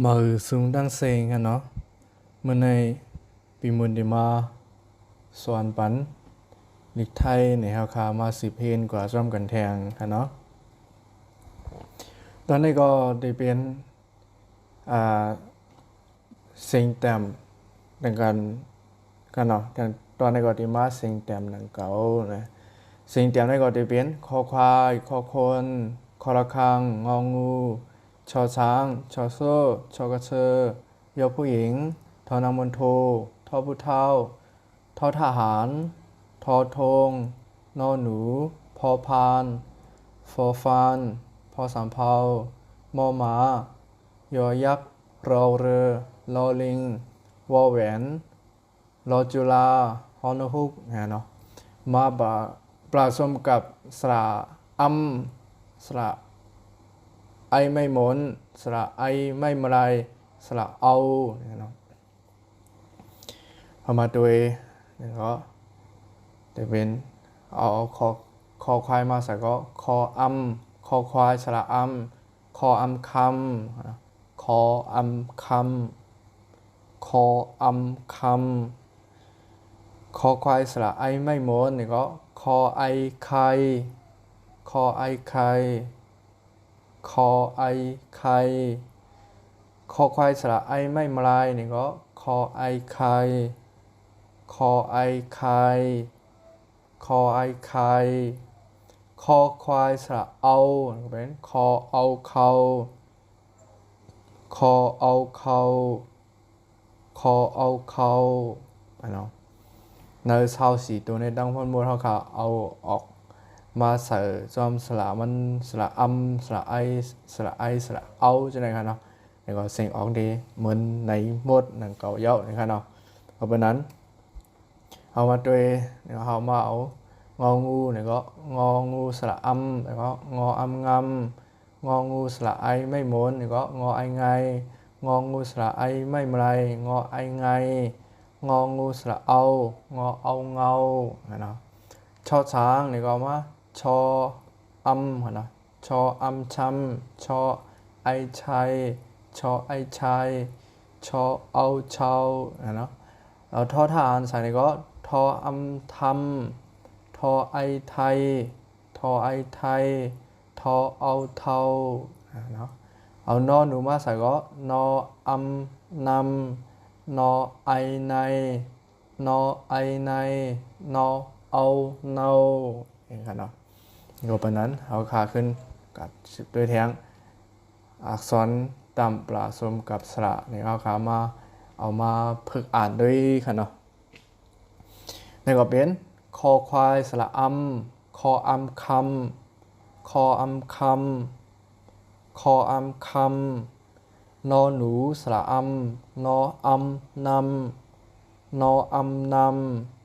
มือสูงดังเซงกันเนาะเมื่อในปีมุนดีมาสวนปันลิกไทยในฮาคามา10 เพนกว่าร่วมกันแทงกันเนาะตอนนี้ก็ได้เป็นอ่าเซงแต้มดังกันเนาะตอนนี้ก็ได้มาเซงแต้มดังเก่านะเซงแต้มนี้ก็ได้เป็นคอควายคอคนคอระฆังงองูชอช้างชอโซ่ชอกระเชอยอผู้หญิงทอนางมณโฑทอผู้เฒ่าทอทหารทอธงนอหนูพอพานฟอฟานพอสำเภามอหมายอยักษ์รอเรือลอลิงวอแหวนรอจุฬาฮอนฮุกเนาะมาปลาสมกับสระอัมสระไอไม่หมนสระไอไม่มาลายสระเอาเนาะพอมาตัวเนี่ยก็จะเป็นเอาคอควายมาใส่ก็คออัมคอควายสระอัมคออัมคำคออัมคำคออัมคำคอควายสระไอไม่หมดเนี่ยก็คอไอไข่คอไอไข่คอไอไข่คอควายสระไอไม่มาลายเนี่ยก็คอไอไข่คอไอไข่คอไอไข่คอควายสระเอาเป็นคอเอาเขาคอเอาเขาคอเอาเขาเนาะในชาวสีตัวในดังพ้นมูลเขาค่ะเอาออกมาใส่จอมสระมันสระอัมสระไอสระไอสระเอาจะไหนครับเนาะแล้วก็เสียงออกดีเหมือนในหมดหนังเก่าเยอะนะครับเนาะเพราะฉะนั้นเอามาด้วยแล้วเอามาเอางองูเนี่ยก็งองูสระอัมแล้วก็งออัมงำงองูสระไอไม่หมุนแล้วก็งอไอไงงองูสระไอไม่มาลายงอไอไงงองูสระเอางอเอาเงาเนาะชอช้างนี่ก็มาชออัมเนาะชออัมช้ำชอไอชัยชอไอชัยชอเอาเชาเนาะเราทอทหารใส่นี่ก็ทออัมทำทอไอไทยทอไอไทยทอเอาเทาเนาะเอานอหนูมาใส่ก็นออัมนำนอไอในนอไอในนอเอาเนาอย่างนั้นเนาะก็เป็นนั้นเอาขาขึ้นกับด้วยแทงอักษรต่ำปลาสมกับสระในเอาขามาเอามาฝึกอ่านด้วยค่ะเนาะในก็เป็นคอควายสระอัมคออัมคำคออัมคำคออัมคำนอหนูสระอัมนออัมนำนออัมน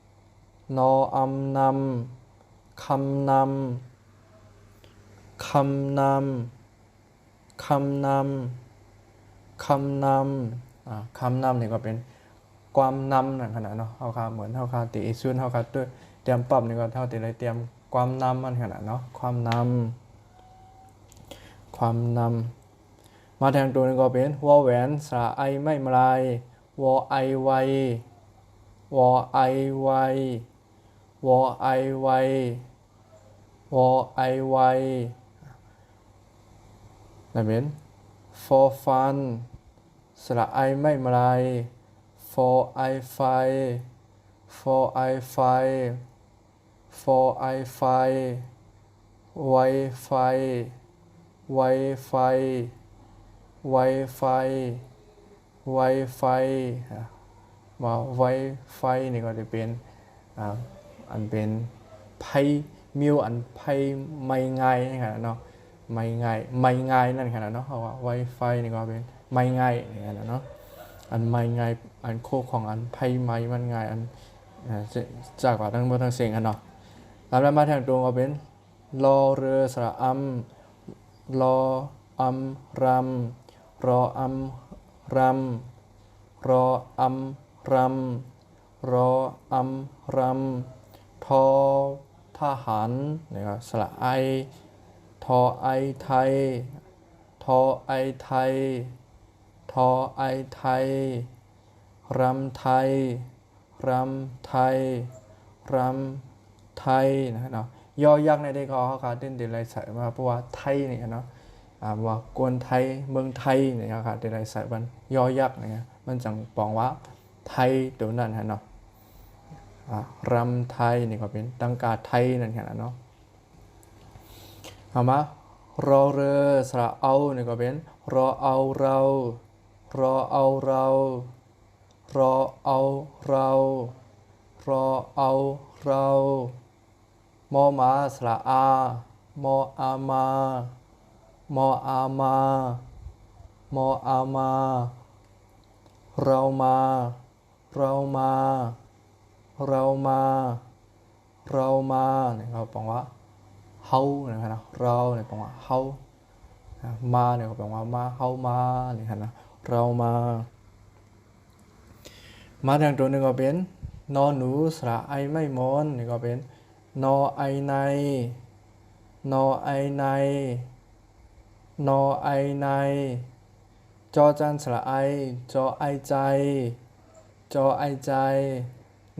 ำนออัมนำคำนำคำนำคำนำคำนำคำนำนี่ก็เป็นความนำนั่นขนาดเนาะเขาคาเหมือนเขาคาตีซุนเขาคาด้วยเตรียมปรับนี่ก็เท่าตีเลยเตรียมความนำมันขนาดเนาะความนำมาแทงตัวนี้ก็เป็นวอแหวนสระไอไม่มาลายวอไอไววอไอไววอไอไววอไอไวนั่นเป็นฟอฟันสระไอไม่มาลาย for I ไฟ for I ไฟ for I ไฟ ไวไฟ ไวไฟ ไวไฟ ไวไฟมาไวไฟนี่ก็จะเป็นอันเป็นไพ่มิวอันไพ่ไม่ง่ายนี่ขนาดเนาะไม่ง่ายนั่นขนาดเนาะเพราะว่าไวไฟนี่ก็เป็นไม่ง่ายนี่ขนาดเนาะอันไม่ง่ายอันโคของอันไพ่ไม้มันง่ายอันจากกว่าทั้งหมดทั้งเสียงกันเนาะแล้วมาแทนตัวก็เป็นรอเรือสระอัมรออัมรำรออัมรำรออัมรำรออัมรำทอทหารนี่ก็สระไอทอไอไทยทอไอไทยท อไอไทยรำไทยรำไทยรำไทยนะครับเนาะยอยักษ์ในได้ก็เขาเด่นเด่นไรใส่มาเพราะว่าไทยเนี่ยเนาะว่ากวนไทยเมืองไทยเนี่ยครับเด่นไรใส่บันยอยักษ์เนี่ยมันจังปองว่าไทยตัวนั้นฮะเนาะรำไทยนี่ก็เป็นตังกาไทยนั่นแหละเนาะเอามารอเรือสระเอานี่ก็เป็นรอเอาเรารอเอาเรารอเอาเรารอเอาเรามอมาสระอามออามามออามามออามาเรามาเรามาเรามาเรามาเนี่ยเขาบอกว่าเฮานะครับนะเราเนี่ยบอกว่าเฮามาเนี่ยเขาบอกว่ามาเฮามาเนี่ยนะเรามาทางตัวนึงก็เป็นนอหนูสระไอไม่มอนนี่ก็เป็นนอไอในนอไอในนอไอในจอจันสระไอจอไอใจจอไอใจ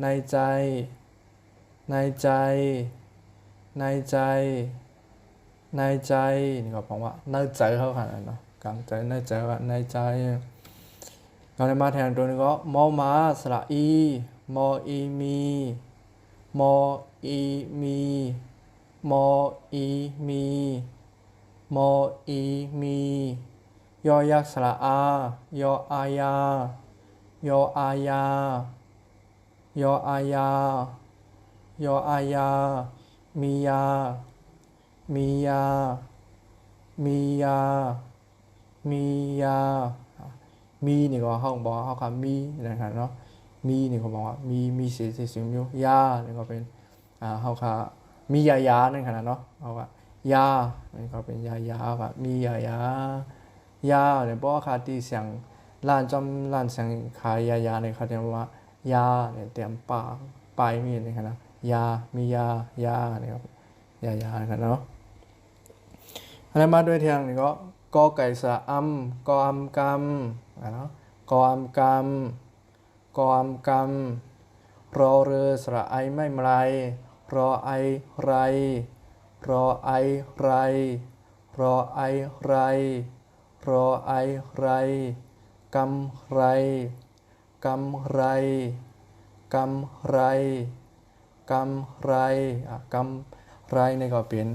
ในใจในใจในใจในใจนี่ก็บอกว่าในใจเขาขนาดเนาะกลางใจในใจว่าในใจเราได้มาแทนตัวนี้ก็มอมาสระอีมออีมีมออีมีมออีมีมออีมียอยักษ์สระอายออายายออายายออายายออายามียามียามียามียามีนี่ก็เขาบอกเขาคำมีนะครับเนาะมีนี่เขาบอกว่ามีเสียงอยู่ยานี่ก็เป็นเขาคำมียานั่นขนาดเนาะเขาว่ายานี่ก็เป็นยาแบบมียาเนี่ยเพราะว่าคาที่เสียงร้านเสียงขายยาเนี่ยเขาเรียกว่ายาเนี่ยเตรียมปลายมีนี่ครับนะยามียาเนี่ยครับยาครับเนาะอะไรมาด้วยเทียงนี่ก็กอไก่สระอัมกออัมกำเนาะกออัมกำกออัมกำรอเรือสระไอไม่มาไรรอไอไรรอไอไรรอไอไรรอไอไรกำไรกำไรกำไรกำไรกำไรนี่ก็เป็น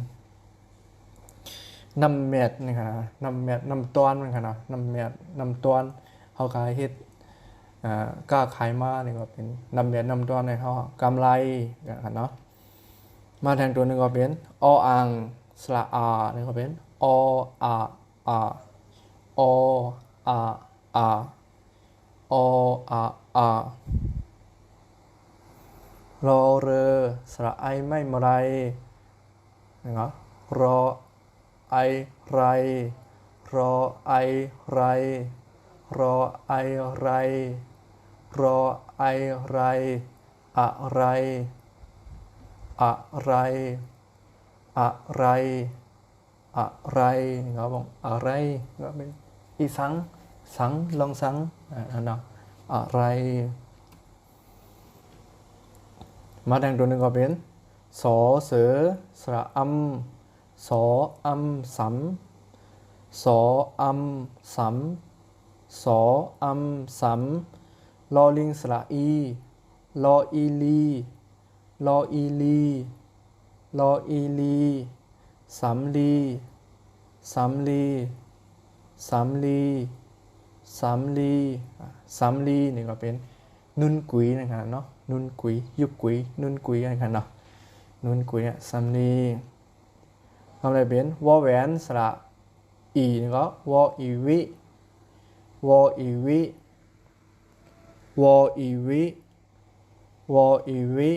น้ำเม็ดนี่ค่ะน้ำเม็ดน้ำต้นมันค่ะนะน้ำเม็ดน้ำต้นเขาขายเฮ็ดกล้าขายมานี่ก็เป็นน้ำเม็ดน้ำต้นในเขากำไรกันเนาะมาแทนตัวนึงก็เป็นออ่างสระอานี่ก็เป็นออาอาออาอาออาอารอเรือสระไอไม่มาไรนะครับรอไอไรรอไอไรรอไอไรรอไอไรอะไรอะไรอะไรอะไรเขาบอกอะไรก็เป็นอีสังลองสังเนาะอะไรมาแทงตัวหนึ่งก็เป็นสอเสือสระอัมสออัมสัมสออัมสัมสออัมสัมลอลิงสระอีลออีลีลออีลีลออีลีสำลีสำลีสำลีสำลีสำลีนี่ก็เป็นนุ่นกุยนะครับเนาะนุ่นกุยยุบกุยนุ่นกุยนะครับเนาะนุ่นกุยเนี่ยสำลีทำอะไรเป็นวอแหวนสระอีนี่ก็วออีวิวออีวิวออีวิวออีวิ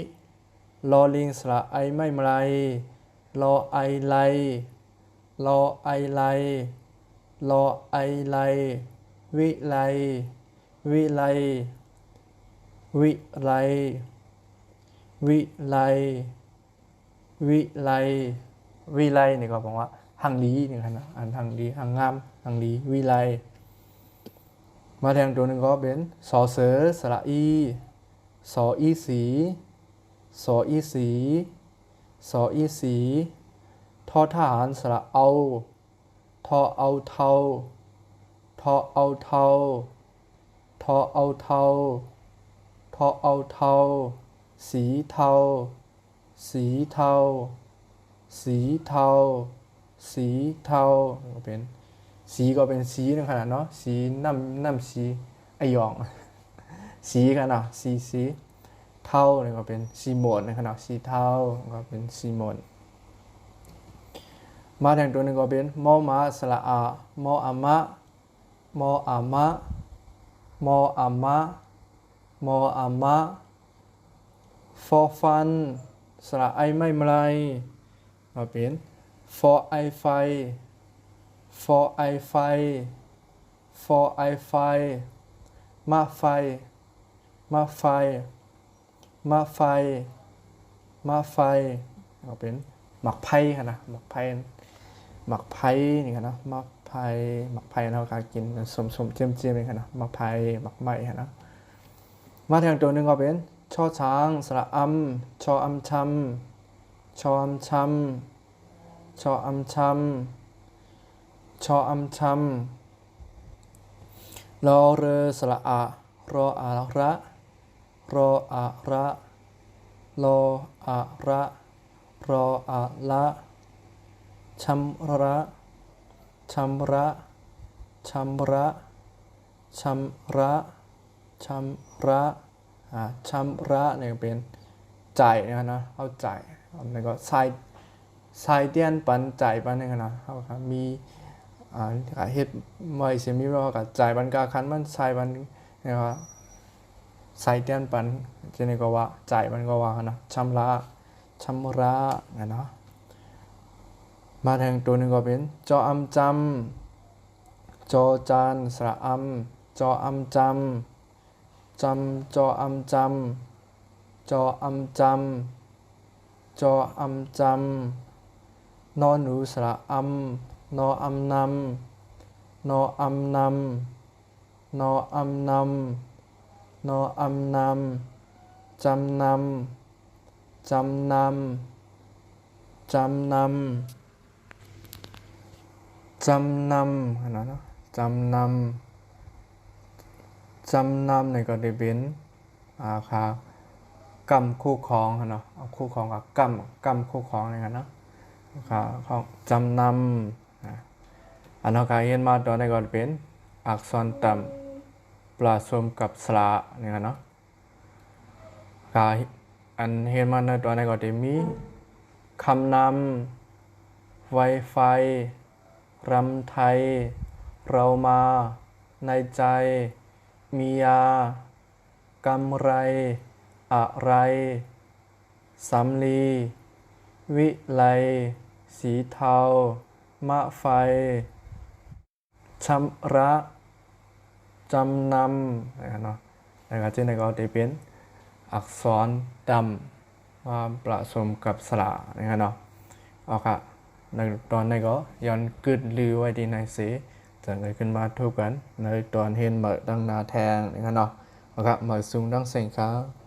ลอลิงสระไอไม่มาไรลอไอไลลอไอไลลอไอไลวิไลวิไลวิไลวิไลวิไลวิไลนี่ก็บอกว่าหังลีนี่ครับนะอันหังลีหังงามหังลีวิไล มาแทงตัวหนึ่งก็เป็นสอเสือสระอีสออีสีสออีสีสออีสีทอทหารสระเอาทอเอาเทาทอเอาเทาทอเอาเทาทอเอาเทาสีเทาสีเทาสีเทาสีเทาก็เป็นสีก็เป็นสีนึงขนาดเนาะสีน้ำสีไอยองสีกันเนาะสีเทาเนี่ยก็เป็นสีหมดในขนาดสีเทาก็เป็นสีหมดมาแทงตัวหนึ่งก็เป็นมอมาสระอามออามะมออามะมออามะมออามะฟอฟันสระไอไม่มาลายก็เป็นฟอไอไฟfor I ไฟ for I ไฟมาไฟมาไฟมาไฟมาไฟก็เป็นหมักไผ่ค่ะนะหมักไผ่นี่ค่ะนะหมักไผ่เราการกินสมเจียมนี่ค่ะนะหมักไผ่หมักไหม้ค่ะนะมาแทงตัวหนึ่งก็เป็นชอช้างสระอัมชออัมชัมชออัมชัมชออัมชัมชออัมชัมรอเรสระอะรออาระรออาระรออาระรออาละชัมระชัมระชัมระชัมระชัมระชัมระเนี่ยเป็นจ่ายนะเอาจ่ายแล้วก็ใส่เตียนปันจ่ายปันนี่นะเขาครับมีเฮ็ดไม่เสียมีว่ากับจ่ายบันกาคันมันใส่บันนะครับใส่เตียนปันจะนี่ก็ว่าจ่ายบันก็ว่านะชำระนะมาแทงตัวหนึ่งก็เป็นจออัมจำจอจานสระอัมจออัมจออัมจำจออัมจำจออัมจำนอหนูสระอัมนออัมนำนออัมนำนออัมนำนออัมนำจำนำจำนำจำนำจำนำขนาดนั้นจำนำในก็ได้เป็นค่ะกรรมคู่ครองเนาะเอาคู่ครองกับกรรมคู่ครองอะไรกันเนาะเขาจำนำอันนั้นการเรียนมาตอนนี้ก็เป็นอักษรต่ำปลาสมกับสระนี่กันเนาะการอันเรียนมาในตอนนี้ก็จะมีคำนำไวไฟรำไทยเรามาในใจมียากำไรอะไรสำลีวิไลสีเทามะไฟชำระจำนำนะครับเนาะนะครับเช่นนี้ก็จะเป็นอักษรดำมาผสมกับสระนะครับเนาะเอาค่ะในตอนนี้ก็ย้อนกึดลือไว้ดีในสีจะเลยขึ้นมาทุกกันในตอนเห็นเหมือตั้งนาแทงนะครับเนาะเอาค่ะเหมือสูงตั้งเสียงครับ